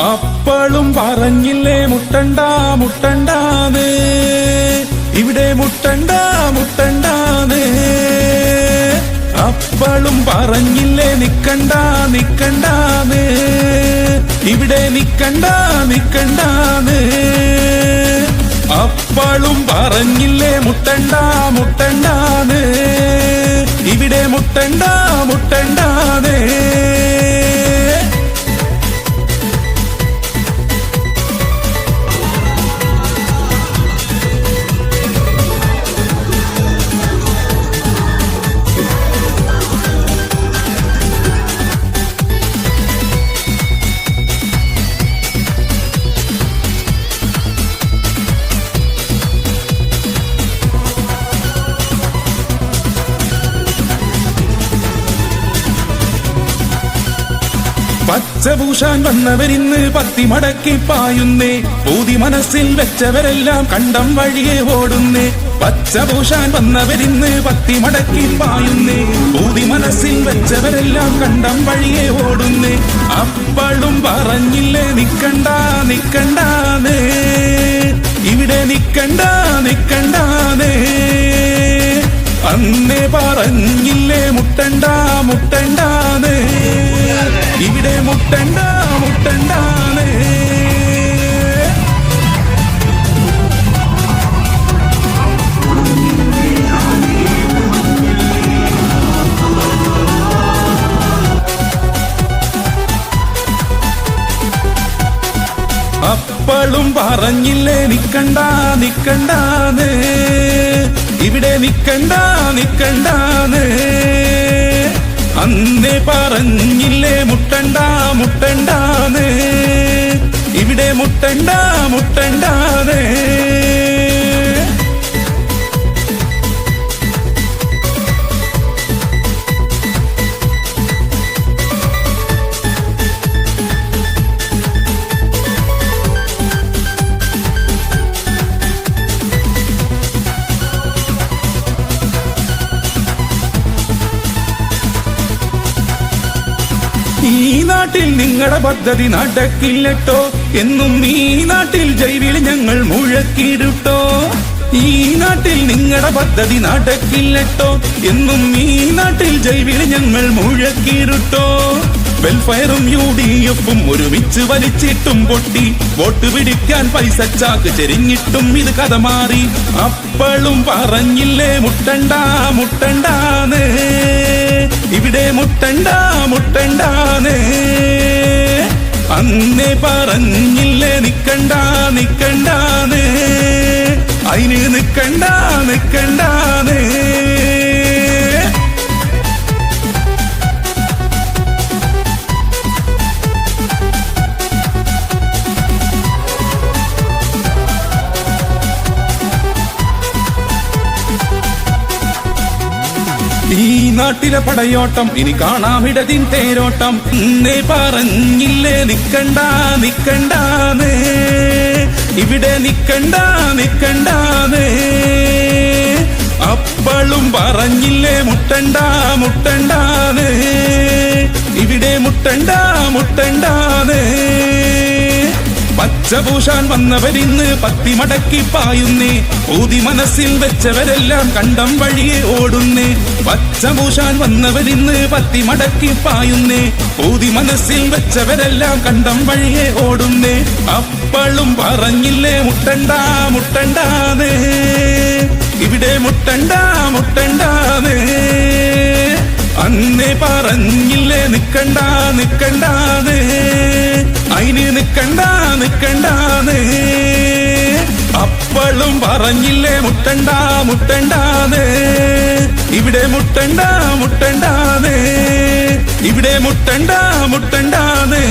അപ്പളും പറഞ്ഞില്ലേ മുട്ടണ്ട മുട്ടണ്ടാന്ന്, ഇവിടെ മുട്ടണ്ട മുട്ടണ്ടാന്ന്. അപ്പളും പറഞ്ഞില്ലേ നിക്കണ്ട നിക്കണ്ടാന്ന്, ഇവിടെ നിക്കണ്ട നിക്കണ്ടാന്ന്. അപ്പളും പറഞ്ഞില്ലേ മുട്ടണ്ട മുട്ടണ്ടാന്ന്, ഇവിടെ മുട്ടണ്ട മുട്ടണ്ടാന്ന്. പച്ചഭൂഷാൻ വന്നവരിന്ന് പത്തി മടക്കി പായുന്നേ, പൂതി മനസ്സിൽ വെച്ചവരെല്ലാം കണ്ടം വഴിയെ ഓടുന്നേ. പച്ചഭൂഷാൻ വന്നവരിന്ന് പത്തി മടക്കി പായുന്നേ, പൂതി മനസ്സിൽ വെച്ചവരെല്ലാം കണ്ടം വഴിയെ ഓടുന്നേ. അപ്പളും പറഞ്ഞില്ലേ നിക്കണ്ട നിക്കണ്ടാന്ന്, ഇവിടെ നിക്കണ്ട നിക്കണ്ടാന്ന്. അന്നേ പറഞ്ഞില്ലേ മുട്ടണ്ട മുട്ടണ്ടാന്ന്, ഇവിടെ മുട്ടണ്ട മുട്ടണ്ടാന്ന്. അപ്പളും പറഞ്ഞില്ലേ നിക്കണ്ട നിക്കണ്ടാന്ന്, ഇവിടെ നിക്കണ്ട നിക്കണ്ടാന്ന്. അന്നേ പറഞ്ഞില്ലേ മുട്ടണ്ട മുട്ടണ്ടാന്ന്, ഇവിടെ മുട്ടണ്ട മുട്ടണ്ടാന്ന്. ഈ നാട്ടിൽ നിങ്ങളുടെ പദ്ധതി നടക്കില്ലട്ടോ, എന്നും ഈ നാട്ടിൽ ജൈവിളി ഞങ്ങൾ മുഴക്കിയിട്ടോ. ഈ നാട്ടിൽ നിങ്ങളുടെ പദ്ധതി നടക്കില്ലട്ടോ, എന്നും ഈ നാട്ടിൽ ജൈവിളി ഞങ്ങൾ മുഴക്കിയിട്ടോ. വെൽഫെയറും UDF ഒരുമിച്ച് വലിച്ചിട്ടും പൊട്ടി, വോട്ട് പിടിക്കാൻ പൈസ ചാക്ക് ചെരിഞ്ഞിട്ടും ഇത് കഥ മാറി. അപ്പളും പറഞ്ഞില്ലേ മുട്ടണ്ട മുട്ടണ്ടാന്ന്, ഇവിടെ മുട്ടണ്ട മുട്ടണ്ടാന്ന്. അന്നേ പറഞ്ഞില്ലേ നിക്കണ്ട നിക്കണ്ടാന്ന്, അയിന് നിക്കണ്ട നിക്കണ്ടാന്ന്. ഈ നാട്ടിലെ പടയോട്ടം ഇനി കാണാമിടതിൻ തേരോട്ടം. ഇന്നേ പറഞ്ഞില്ലേ നിക്കണ്ട നിക്കണ്ടാന്ന്, ഇവിടെ നിക്കണ്ട നിക്കണ്ടാന്ന്. അപ്പളും പറഞ്ഞില്ലേ മുട്ടണ്ട മുട്ടണ്ടാന്ന്, ഇവിടെ മുട്ടണ്ട മുട്ടണ്ടാന്ന്. പച്ചഭൂഷാൻ വന്നവരിന്ന് പത്തി മടക്കി പായുന്നേ, പൂതി മനസ്സിൽ വെച്ചവരെല്ലാം കണ്ടം വഴിയെ ഓടുന്നേ. പച്ചഭൂഷാൻ വന്നവരിന്ന് പത്തി മടക്കി പായുന്നേ, പൂതി മനസ്സിൽ വെച്ചവരെല്ലാം കണ്ടം വഴിയെ ഓടുന്നേ. അപ്പളും പറഞ്ഞില്ലേ മുട്ടണ്ട മുട്ടണ്ടാന്ന്, ഇവിടെ മുട്ടണ്ട മുട്ടണ്ടാന്ന്. അന്നേ പറഞ്ഞില്ലേ നിക്കണ്ട നിക്കണ്ടാന്ന്, അയിന് നിക്കണ്ട നിക്കണ്ടാന്ന്. അപ്പളും പറഞ്ഞില്ലേ മുട്ടണ്ട മുട്ടണ്ടാന്ന്, ഇവിടെ മുട്ടണ്ട മുട്ടണ്ടാന്ന്, ഇവിടെ മുട്ടണ്ട മുട്ടണ്ടാന്ന്.